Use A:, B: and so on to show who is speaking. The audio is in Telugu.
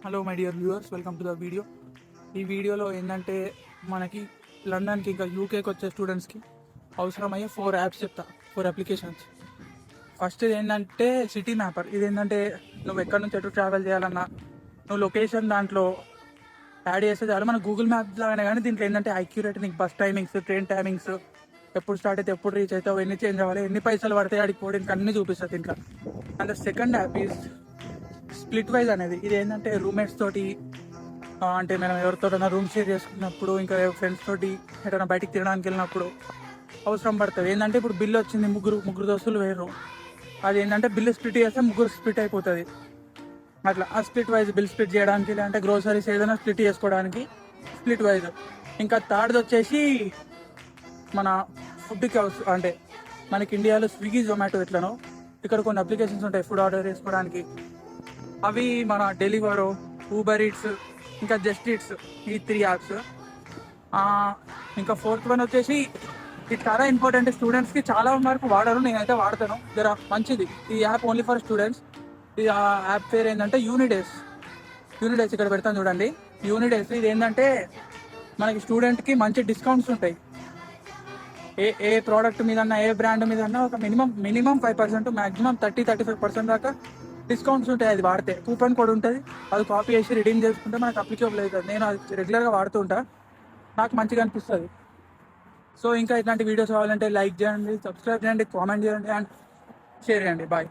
A: Hello my dear viewers, welcome to the video. ఈ వీడియోలో ఏంటంటే మనకి లండన్కి ఇంకా యూకేకి వచ్చే స్టూడెంట్స్కి అవసరమయ్యే 4 యాప్స్ చెప్తా, 4 అప్లికేషన్స్. ఫస్ట్ ఇది ఏంటంటే సిటీ మ్యాపర్. ఇది ఏంటంటే నువ్వు ఎక్కడి నుంచి ఎటు ట్రావెల్ చేయాలన్నా నువ్వు లొకేషన్ దాంట్లో యాడ్ చేస్తే చాలు. మన గూగుల్ మ్యాప్స్ లాగానే, కానీ దీంట్లో ఏంటంటే యాక్యురేట్ నీకు బస్ టైమింగ్స్, ట్రైన్ టైమింగ్స్, ఎప్పుడు స్టార్ట్ అయితే ఎప్పుడు రీచ్ అవుతావు, ఎన్ని చేంజ్ అవ్వాలి, ఎన్ని పైసలు పడతాయి ఆడికి పోవడానికి అన్నీ చూపిస్తుంది దీంట్లో. And second app is split wise అనేది. ఇది ఏంటంటే రూమ్మేట్స్ తోటి అంటే మనం ఎవరితోటైనా రూమ్ షేర్ చేసుకున్నప్పుడు, ఇంకా ఫ్రెండ్స్ తోటి ఎటైనా బయటికి తినడానికి వెళ్ళినప్పుడు అవసరం పడుతుంది. ఏంటంటే ఇప్పుడు బిల్ వచ్చింది, ముగ్గురు దోస్తులు వేరు, అది ఏంటంటే బిల్లు స్ప్లిట్ చేస్తే ముగ్గురు స్ప్లిట్ అయిపోతుంది. అట్లా ఆ స్ప్లిట్ వైజ్ బిల్ స్ప్లిట్ చేయడానికి, లేదంటే గ్రోసరీస్ ఏదైనా స్ప్లిట్ చేసుకోవడానికి స్ప్లిట్ వైజ్. ఇంకా థర్డ్ది వచ్చేసి మన ఫుడ్కి అంటే మనకి ఇండియాలో స్విగ్గీ, జొమాటో ఎట్లనో ఇక్కడ కొన్ని అప్లికేషన్స్ ఉంటాయి ఫుడ్ ఆర్డర్ చేసుకోవడానికి. అవి మన డెలివరో, ఊబర్ ఈట్స్, ఇంకా జస్ట్ ఈట్స్, ఈ 3 యాప్స్. ఇంకా ఫోర్త్ వన్ వచ్చేసి ఇది చాలా ఇంపార్టెంట్, స్టూడెంట్స్కి చాలా వరకు వాడరు, నేనైతే వాడతాను. మంచిది ఈ యాప్, ఓన్లీ ఫర్ స్టూడెంట్స్. ఈ యాప్ పేరు ఏంటంటే యూనిడేస్. ఇక్కడ పెడతాను చూడండి, యూనిడేస్. ఇది ఏంటంటే మనకి స్టూడెంట్కి మంచి డిస్కౌంట్స్ ఉంటాయి. ఏ ప్రోడక్ట్ మీదన్నా, ఏ బ్రాండ్ మీదన్నా ఒక మినిమం 5%, మ్యాక్సిమం 30-35% దాకా డిస్కౌంట్స్ ఉంటాయి. అది వాడితే కూపన్ కోడ్ ఉంటుంది, అది కాపీ చేసి రిడీమ్ చేసుకుంటే మనకు అప్లికేబుల్ అవుతుంది. నేను అది రెగ్యులర్గా వాడుతూ ఉంటా, నాకు మంచిగా అనిపిస్తుంది. సో ఇంకా ఇట్లాంటి వీడియోస్ కావాలంటే లైక్ చేయండి, సబ్స్క్రైబ్ చేయండి, కామెంట్ చేయండి అండ్ షేర్ చేయండి. బాయ్.